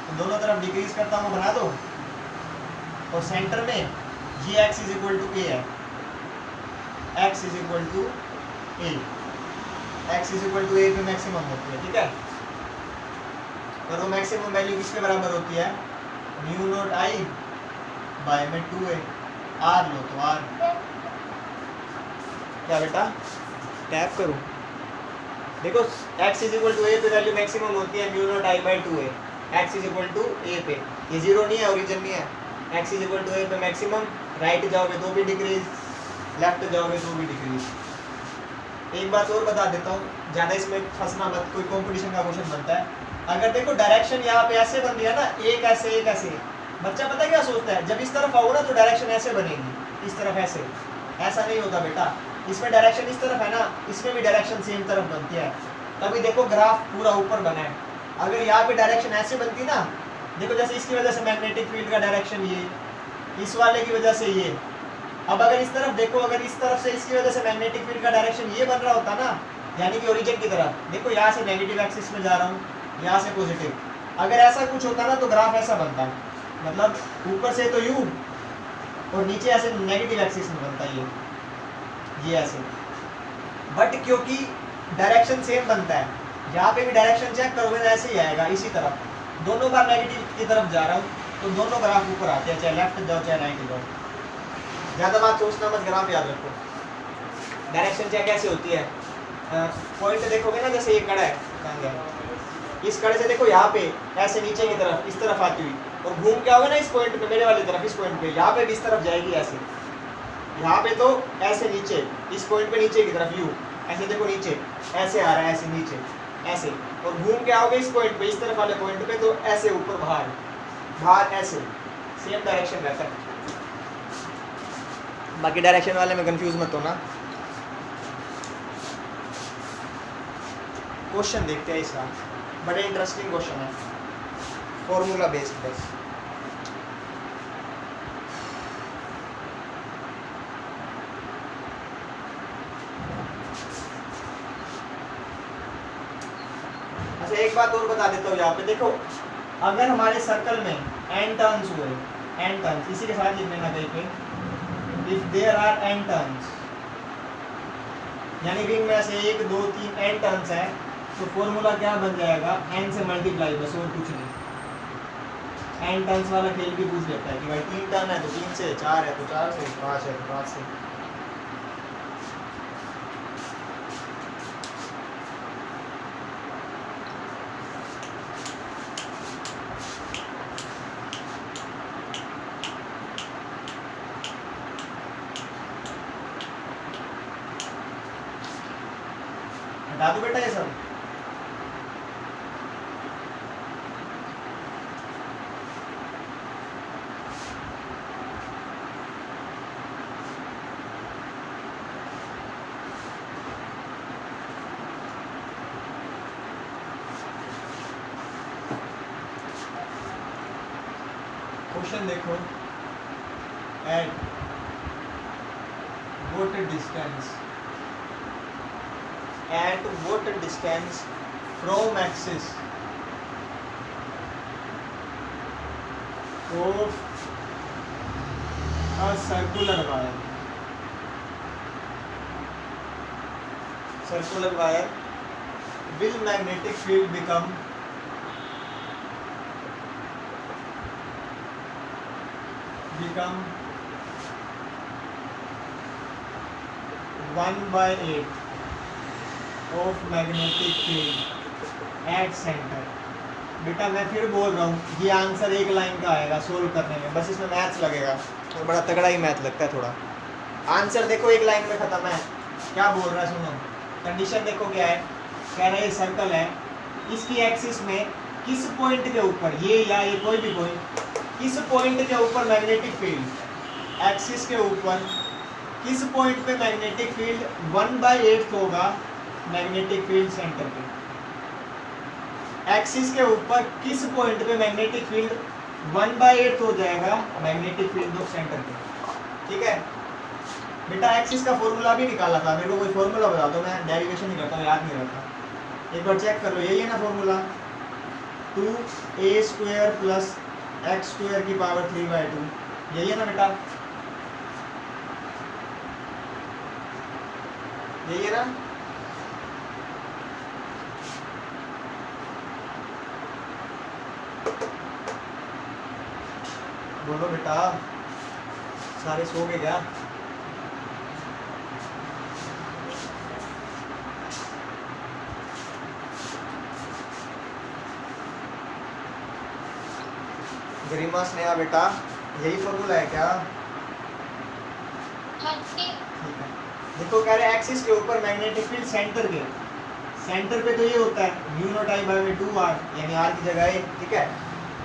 तो दोनों तरफ डिक्रीज करता हूँ, बना दो। और सेंटर में ये x is equal to a है, x is equal to a, x is equal to a पे मैक्सिमम होती है। ठीक है, और वो मैक्सिमम वैल्यू किसके बराबर होती है, म्यू नॉट आई बाय में 2a। आर लो तो आर, क्या बेटा टैप करूं, देखो x is equal to a पे वैल्यू मैक्सिमम होती है mu naught I by 2a, x is equal to a पे, ये जीरो नहीं है, ओरिजिन नहीं है। x is equal to a पे मैक्सिमम, राइट जाओगे तो भी डिक्रीज, लेफ्ट जाओगे तो भी डिक्रीज। एक बात और बता देता हूँ, ज़्यादा इसमें फंसना मत, कोई कंपटीशन का क्वेश्चन बनता है। अगर देखो डायरेक्शन यहाँ पे ऐसे बन रही है ना, एक ऐसे एक ऐसे, बच्चा पता क्या सोचता है, जब इस तरफ आओ ना तो डायरेक्शन ऐसे बनेगी, इस तरफ ऐसे, ऐसा नहीं होता बेटा। इसमें डायरेक्शन इस तरफ है ना, इसमें भी डायरेक्शन सेम तरफ बनती है, तभी देखो ग्राफ पूरा ऊपर बना है। अगर यहाँ पे डायरेक्शन ऐसे बनती ना, देखो जैसे इसकी वजह से मैग्नेटिक फील्ड का डायरेक्शन ये, इस वाले की वजह से ये। अब अगर इस तरफ देखो, अगर इस तरफ से इसकी वजह से मैग्नेटिक फील्ड का डायरेक्शन ये बन रहा होता ना, यानी कि ओरिजिन की तरफ, देखो यहाँ से नेगेटिव एक्सिस में जा रहा हूँ, यहाँ से पॉजिटिव, अगर ऐसा कुछ होता ना तो ग्राफ ऐसा बनता है, मतलब ऊपर से तो यू और नीचे ऐसे नेगेटिव एक्सिस में बनता है ये ऐसे। बट क्योंकि डायरेक्शन सेम बनता है, यहाँ पे भी डायरेक्शन चेक करोगे ना ऐसे ही आएगा, इसी तरफ, दोनों बार नेगेटिव की तरफ जा रहा हूँ तो दोनों ग्राफ ऊपर आते हैं, चाहे लेफ्ट जाओ चाहे राइट जाओ। ज़्यादा बात सोचना मत, ग्राफ याद रखो। डायरेक्शन चेक कैसे होती है, पॉइंट देखोगे ना, जैसे ये कड़ा है, कहाँ गया, इस कड़े से देखो यहाँ पे ऐसे नीचे की तरफ इस तरफ आती हुई, और घूम के आओगे ना इस पॉइंट पे, मेरे वाली तरफ, इस पॉइंट पे, यहाँ पे भी इस तरफ जाएगी ऐसे, यहाँ पे तो ऐसे नीचे, इस पॉइंट पे नीचे की तरफ यू, ऐसे देखो नीचे ऐसे आ रहा है, ऐसे नीचे ऐसे, और घूम के आओगे इस पॉइंट पे, इस तरफ वाले पॉइंट पे, तो ऐसे ऊपर बाहर बाहर ऐसे, सेम डायरेक्शन रहता है। बाकी डायरेक्शन वाले में कंफ्यूज मत होना। क्वेश्चन देखते हैं इसका, बड़े इंटरेस्टिंग क्वेश्चन है, फॉर्मूला बेस्ड बस। अच्छा एक बात और बता देता हूँ यहाँ पे, देखो अगर हमारे सर्कल में n टर्न्स हुए, n टर्न्स, इसी के साथ लिख लेना कहीं पे, if there are n turns, यानी रिंग में ऐसे 1 2 3 n टर्न्स है, तो फॉर्मूला क्या बन जाएगा, n से मल्टीप्लाई, बस और कुछ नहीं। n टर्न्स वाला खेल भी पूछ लेता है कि भाई 3 टर्न है तो 3 से, 4 है तो 4 से, 5 है तो 5 से। हटा दो बेटा ये सब। क्वेश्चन देखो, eight what distance, at what distance from axis of a circular wire will magnetic field become 1/8 of magnetic field at center। बेटा मैं फिर बोल रहा हूँ, ये आंसर एक लाइन का आएगा सोल्व करने में, बस इसमें मैथ्स लगेगा और बड़ा तगड़ा ही मैथ लगता है थोड़ा। आंसर देखो एक लाइन में खत्म है। क्या बोल रहा है सुनो, कंडीशन देखो क्या है, कह रहा है ये सर्कल है, इसकी एक्सिस में किस पॉइंट के ऊपर, ये या ये कोई भी पॉइंट, किस पॉइंट के ऊपर मैग्नेटिक फील्ड, एक्सिस के ऊपर किस पॉइंट पे मैग्नेटिक फील्ड 1/8 होगा मैग्नेटिक फील्ड सेंटर पे, एक्सिस के ऊपर किस पॉइंट पे मैग्नेटिक फील्ड 1/8 हो जाएगा मैग्नेटिक फील्ड ऑफ सेंटर पे। ठीक है बेटा, एक्सिस का फॉर्मूला भी निकाला था, मेरे को कोई फॉर्मूला बता दो, मैं डेरिवेशन नहीं करता, याद नहीं रहता, एक बार चेक कर लो। यही है ना फॉर्मूला, 2a² प्लस x² की पावर 3/2, यही है ना बेटा, यही है ना। बोलो बेटा, सारे सो गए क्या? गरिमा स्नेहा बेटा, यही फॉर्मूला है क्या? ठीक है, देखो कह रहे एक्सिस के ऊपर मैग्नेटिक फील्ड सेंटर पे, सेंटर पे तो ये होता है μ0I/2r, यानी r की जगह है। ठीक है,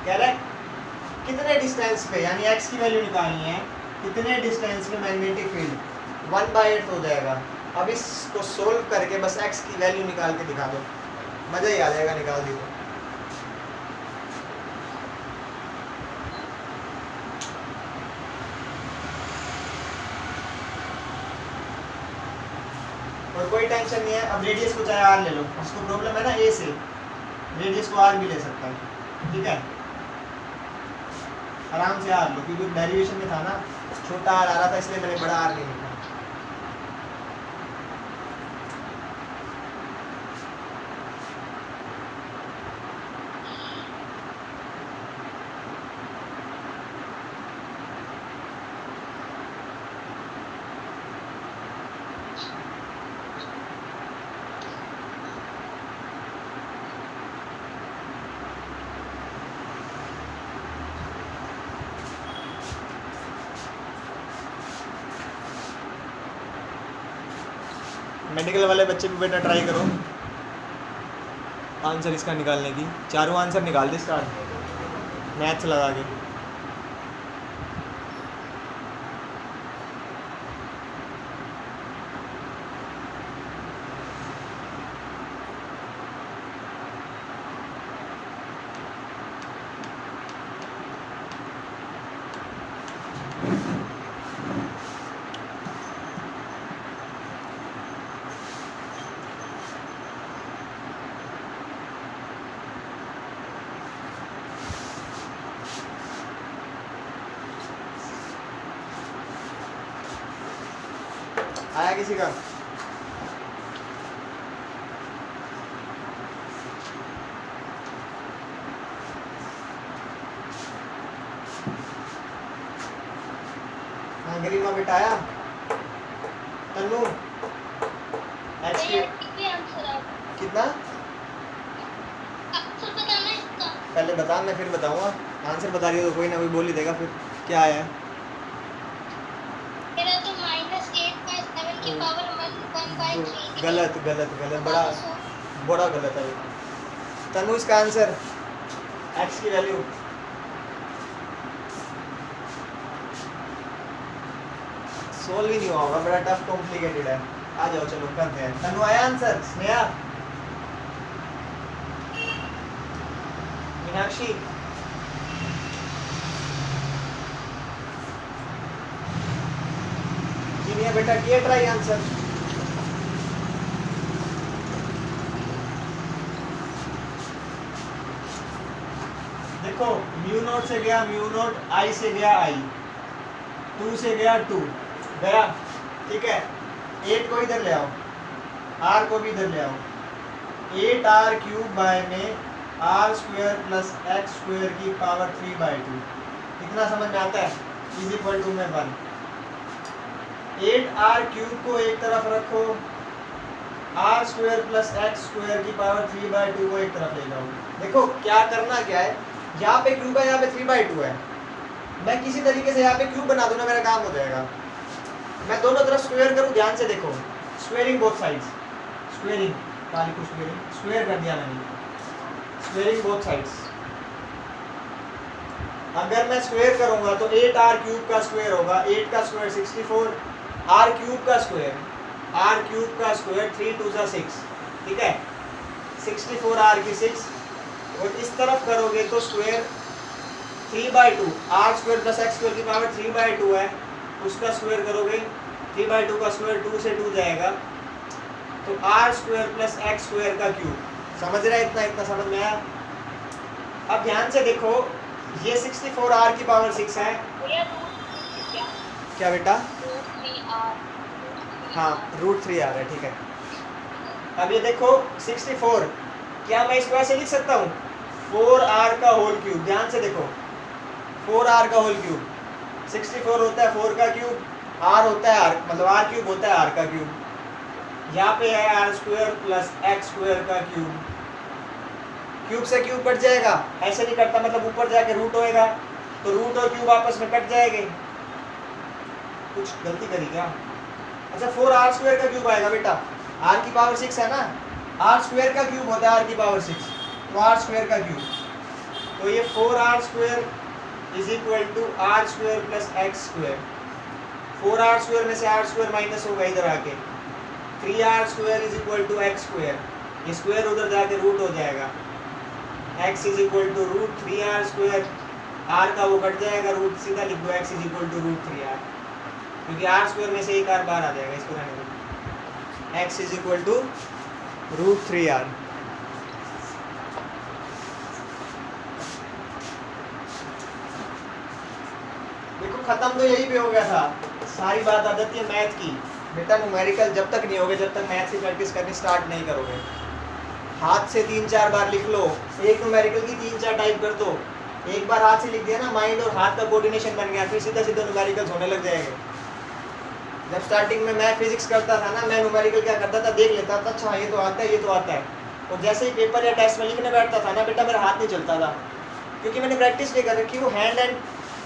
कह रहा है कितने डिस्टेंस पे, यानी x की वैल्यू निकालनी है, कितने डिस्टेंस पे मैग्नेटिक फील्ड 1/8 हो जाएगा। अब इसको सोल्व करके बस x की वैल्यू निकाल के दिखा दो, मज़ा ही आ जाएगा निकाल दी तो। और कोई टेंशन नहीं है, अब रेडियस को चाहे r ले लो, जिसको प्रॉब्लम है ना a से, रेडियस को r भी ले सकता है। ठीक है, आराम से r लो, क्योंकि डेरिवेशन में था ना छोटा r आ रहा था, इसलिए मैंने बड़ा r नहीं लिखा। मेडिकल वाले बच्चे भी बेटा ट्राई करो आंसर इसका निकालने की, चारों आंसर निकाल दे इसका मैथ्स लगा के। आया किसी का? हाँ गरिमा बेटा आया। तन्नू एक्स कितना पहले बता, मैं फिर बताऊंगा। आंसर बता रही हो तो कोई ना कोई बोल ही देगा। फिर क्या आया है? मेरा तो -8/7 की पावर 1/3। गलत गलत गलत, बड़ा बड़ा गलत है। तनु इसका आंसर x की वैल्यू सोल्व ही नहीं होगा, बड़ा टफ कॉम्प्लिकेटेड है। आ जाओ चलो करते हैं। तनु आया आंसर? स्नेहा, मीनाक्षी, जिनिया बेटा किया ट्राई आंसर? देखो म्यू नोट से गया म्यू नोट, आई से गया आई, 2 से गया 2 गया। ठीक है, 8 को इधर ले आओ, r को भी इधर ले आओ। 8r³ बाय में r² प्लस x² की पावर 3/2 कितना समझ में आता है? इज इक्वल टू में 1। 8r³ को एक तरफ रखो, r² प्लस x² की पावर 3/2 को एक तरफ ले जाओ। देखो क्या करना क्या है, यहाँ पे क्यूब है, यहाँ पे 3/2 है, मैं किसी तरीके से यहाँ पे क्यूब बना दूँ ना, मेरा काम हो जाएगा। मैं दोनों तरफ स्क्वायर करूँ, ध्यान से देखो, squaring both sides, squaring square कर दिया मैंने, स्क्वेयरिंग बोथ साइड्स। अगर मैं स्क्वायर करूंगा तो 8r³ का स्क्वायर होगा, 8 का स्क्वायर 64, r³ का स्क्वायर, r³ का स्क्वायर 3 2 6, ठीक है, 64r की 6। और इस तरफ करोगे तो स्क्वायर 3/2, r² प्लस x² की पावर 3/2 है, उसका स्क्वायर करोगे 3/2 का स्क्वायर 2 से 2 जाएगा, तो r² प्लस x² का क्यूब। समझ रहे हैं? इतना समझ में आया? अब ध्यान से देखो, ये 64r की पावर 6 है। क्या बेटा? हाँ, √3r है, ठीक है। अब ये देखो 64, क्या मैं इसको ऐसे लिख सकता हूँ? 4r का होल क्यूब। ध्यान से देखो, 4r का होल क्यूब, 64 होता है 4 का क्यूब, r होता है r, मतलब r³ होता है r का क्यूब। यहाँ पे है r² प्लस x² का क्यूब। क्यूब से क्यूब कट जाएगा, ऐसे नहीं कटता, मतलब ऊपर जाके रूट होएगा, तो रूट और क्यूब आपस में कट जाएंगे। कुछ गलती करी क्या? अच्छा, 4r² का क्यूब आएगा बेटा, r की पावर 6 है ना, r² का क्यूब होता है r की पावर 6, तो r² का क्यूब, तो ये 4r² is equal to r² plus x²। 4r² में से r² माइनस होगा इधर आके, 3r² is equal to x², ये स्क्वायर उधर जाके रूट हो जाएगा, x is equal to √3r², r का वो कट जाएगा, रूट सीधा लिख दो, x is equal to √3r, क्योंकि r² में से एक r बाहर आ जाएगा, इसको रहने दो, x is equal to √3r। देखो खत्म तो यही पे हो गया था, सारी बात आ जाती है मैथ की। बेटा न्यूमेरिकल जब तक नहीं होगे, जब तक मैथ की प्रैक्टिस करनी स्टार्ट नहीं करोगे। हाथ से 3-4 बार लिख लो, एक न्यूमेरिकल की 3-4 टाइप कर दो, एक बार हाथ से लिख दिया ना, माइंड और हाथ का कोऑर्डिनेशन बन गया, फिर सीधा सीधा न्यूमेरिकल्स होने लग जाएंगे। जब स्टार्टिंग में मैं फिजिक्स करता था ना, मैं न्यूमेरिकल क्या करता था, देख लेता था, अच्छा ये तो आता है, ये तो आता है, और जैसे ही पेपर या टेस्ट में लिखने बैठता था ना बेटा, मेरा हाथ नहीं चलता था, क्योंकि मैंने प्रैक्टिस नहीं कर रखी। वो हैंड एंड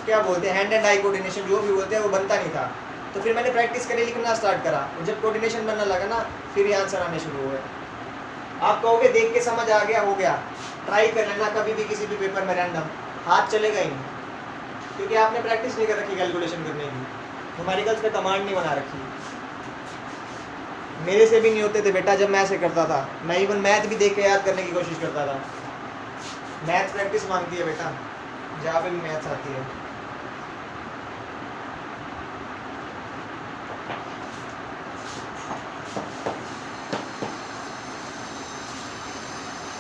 क्या बोलते हैं, हैंड एंड आई कोऑर्डिनेशन जो भी बोलते हैं, वो बनता नहीं था। तो फिर मैंने प्रैक्टिस करके लिखना स्टार्ट करा, और जब कोऑर्डिनेशन बनना लगा ना, फिर ये आंसर आने शुरू हुए। आप कहोगे देख के समझ आ गया, हो गया, ट्राई कर लेना कभी भी किसी भी पेपर में रैंडम, हाथ चलेगा ही नहीं, क्योंकि आपने प्रैक्टिस नहीं कर रखी कैलकुलेशन करने की, न्यूमेरिकल्स पे कमांड नहीं बना रखी। मेरे से भी नहीं होते थे बेटा जब मैं ऐसे करता था, मैं इवन मैथ भी देख के याद करने की कोशिश करता था। मैथ प्रैक्टिस मांगती है बेटा, जहाँ पे भी मैथ्स आती है।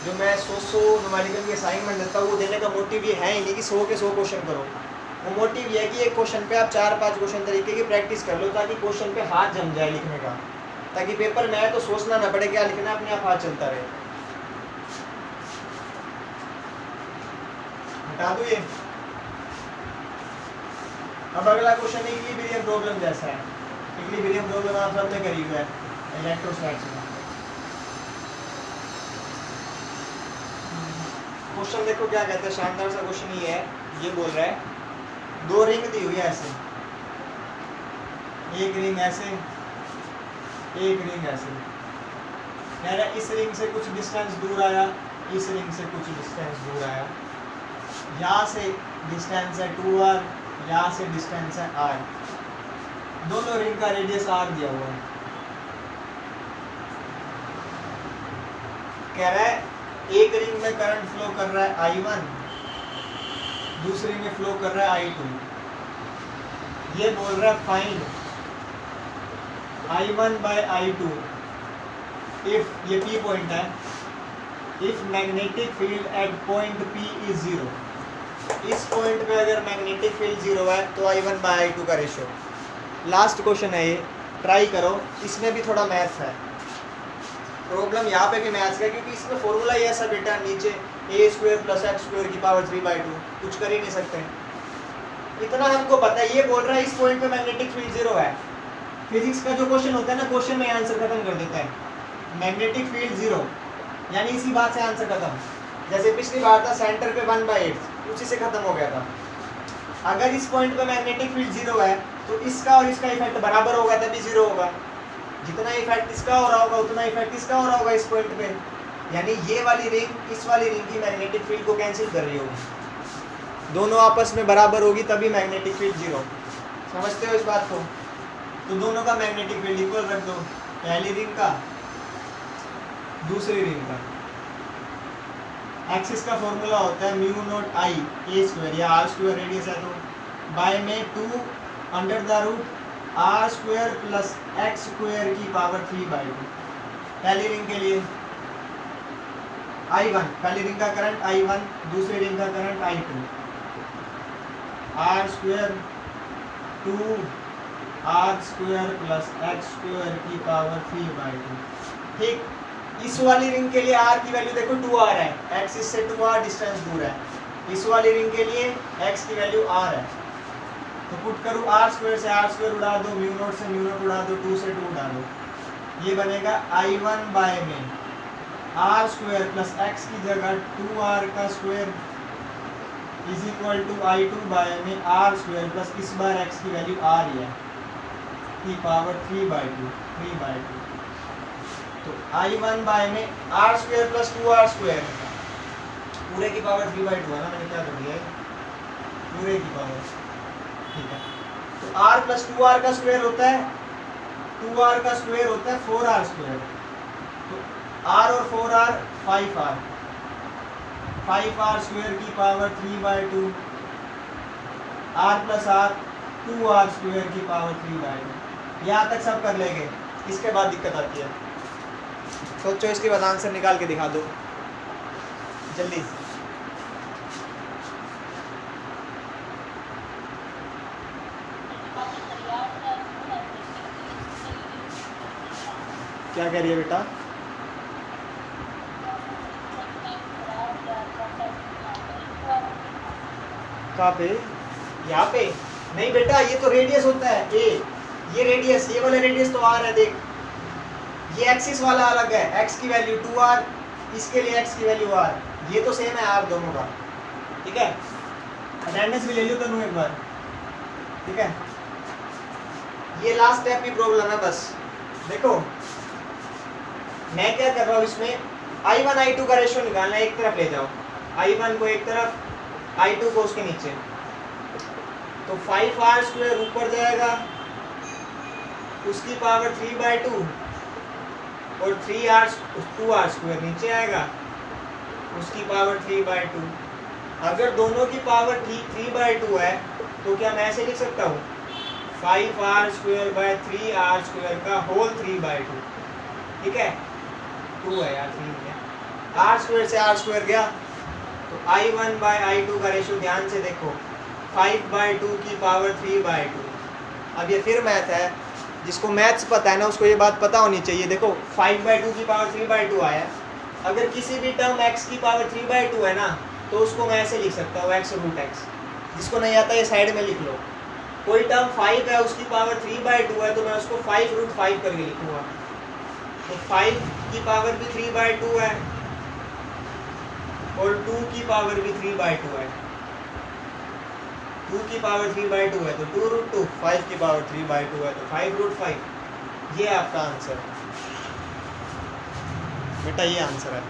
जो मैं 100 न्यूमेरिकल की असाइनमेंट देता हूँ, वो देने का मोटिव ये है ही नहीं कि 100 के 100 क्वेश्चन करो। वो मोटिव ये है कि एक क्वेश्चन पे आप 4-5 क्वेश्चन तरीके की प्रैक्टिस कर लो, ताकि क्वेश्चन पे हाथ जम जाए लिखने का, ताकि पेपर में आए तो सोचना ना पड़े क्या लिखना, अपने आप हाथ चलता रहे। हटा दो ये। अब अगला क्वेश्चन इक्विलिब्रियम प्रॉब्लम जैसा है। इक्विलिब्रियम प्रॉब्लम आप सबने करी हुआ है इलेक्ट्रोस्टैटिक्स में। क्वेश्चन देखो क्या कहते हैं, शानदार सा क्वेश्चन ये है। ये बोल रहा है 2 रिंग दी हुई है ऐसे, एक रिंग ऐसे, एक रिंग ऐसे, कह रहा है इस रिंग से कुछ डिस्टेंस दूर आया, इस रिंग से कुछ डिस्टेंस दूर आया, यहाँ से डिस्टेंस है 2r, यहाँ से डिस्टेंस है r, दोनों रिंग का रेडियस r दिया हुआ है। कह रहा है एक रिंग में करंट फ्लो कर रहा है I1, दूसरी में फ्लो कर रहा है I2। ये बोल रहा है find I1 by I2 if, ये P पॉइंट है, if magnetic field at point P is 0। इस पॉइंट पे अगर मैग्नेटिक फील्ड 0 है तो I1 by I2 का रेशियो। लास्ट क्वेश्चन है ये, ट्राई करो, इसमें भी थोड़ा मैथ्स है। प्रॉब्लम यहाँ पे भी मैथ्स का, क्योंकि इसमें फॉर्मूला ही ऐसा बेटा नीचे ए स्क्वायर प्लस एक्स स्क्वायर की पावर 3/2, कुछ कर ही नहीं सकते। इतना हमको पता है। ये बोल रहा है इस पॉइंट पे मैग्नेटिक फील्ड 0 है। फिजिक्स का जो क्वेश्चन होता है ना, क्वेश्चन में आंसर खत्म कर देता है, मैग्नेटिक फील्ड 0, यानी इसी बात से आंसर खत्म। जैसे पिछली बार था सेंटर पे 1/8, उसी से खत्म हो गया था। अगर इस पॉइंट पे मैग्नेटिक फील्ड 0 है तो इसका और इसका इफेक्ट बराबर होगा, तभी 0 होगा। जितना इफेक्ट इसका हो रहा होगा उतना इफेक्ट इसका हो रहा होगा इस पॉइंट पे, यानी ये वाली रिंग इस वाली रिंग की मैग्नेटिक फील्ड को कैंसिल कर रही होगी, दोनों आपस में बराबर होगी, तभी मैग्नेटिक फील्ड 0। समझते हो इस बात को? तो दोनों का मैग्नेटिक फील्ड इक्वल रख दो, पहली रिंग का दूसरी रिंग का। एक्सिस का फॉर्मूला होता है mu naught I A square, या आर स्क्वायर रेडियस है तो बाय में 2 under the root R square plus X square की पावर 3/2। पहली रिंग के लिए I1, पहली रिंग का करंट I1, दूसरी रिंग का current I2, R square 2 R square plus X square की पावर 3/2। ठीक, इस वाली रिंग के लिए r की वैल्यू देखो 2r है, एक्सिस से 2r डिस्टेंस दूर है। इस वाली रिंग के लिए x की वैल्यू r है, तो पुट करूँ r स्क्वायर से r स्क्वायर उड़ा दो, म्यू नॉट से म्यू नॉट उड़ा दो, 2 से 2 उड़ा दो, ये बनेगा I1 बाय में r स्क्वायर प्लस x की जगह 2r का square is equal to I2 by में r स्क्वायर प्लस इस बार x की वैल्यू r ही है की पावर 3/2। तो I1 बाय में r square plus 2r square पूरे की पावर 3/2 है ना, मैंने क्या कर दिया है, पूरे की पावर। ठीक है, तो r प्लस 2r का स्क्वायर होता है 2r का स्क्वायर होता है 4r स्क्वायर, तो r और 4r 5r, 5r स्क्वायर की power 3/2, r plus r 2r square की पावर 3/2। यहाँ तक सब कर लेंगे, इसके बाद दिक्कत आती है। सोचो, इसके बाद आंसर निकाल के दिखा दो जल्दी। क्या कह रही है बेटा? कहाँ पे? यहाँ पे नहीं बेटा, ये तो रेडियस होता है ए, ये रेडियस, ये वाला रेडियस तो r है। देख, ये एक्सिस वाला अलग है, x की वैल्यू 2r, इसके लिए x की वैल्यू r, ये तो सेम है r दोनों का। ठीक है, अटेंडेंस भी ले लो तनु एक बार। ठीक है, ये लास्ट स्टेप की प्रॉब्लम है बस। देखो मैं क्या कर रहा हूँ, इसमें I1 I2 का रेशियो निकालना है, एक तरफ ले जाओ, I1 को एक तरफ, I2 को उसके नीचे। तो 5r स्क्वायर ऊपर जाएगा, उसकी पावर 3/2, और 2r स्क्वायर नीचे आएगा, उसकी पावर 3/2। अगर दोनों की पावर 3/2 है तो क्या मैं ऐसे लिख सकता हूँ 5r square by 3r square का होल 3/2। ठीक है, 2 है यार, 3 है, r स्क्वायर से r स्क्वायर गया, तो I1 बाय I2 का रेशियो ध्यान से देखो, 5/2 की पावर 3/2। अब ये फिर मैथ है, जिसको मैथ्स पता है ना उसको ये बात पता होनी चाहिए। देखो 5/2 की पावर 3/2 आया, अगर किसी भी टर्म x की पावर 3/2 है ना, तो उसको मैं ऐसे लिख सकता हूँ x रूट x। जिसको नहीं आता ये साइड में लिख लो। कोई टर्म 5 है, उसकी पावर 3/2 है, तो मैं उसको 5 रूट 5 करके लिखूँगा। तो 5 की पावर भी 3/2 है और 2 की पावर भी 3/2 है। 2 की पावर 3/2 है तो 2 रूट 2, 5 की पावर 3/2 है तो 5 रूट 5। ये आपका आंसर बेटा, ये आंसर है।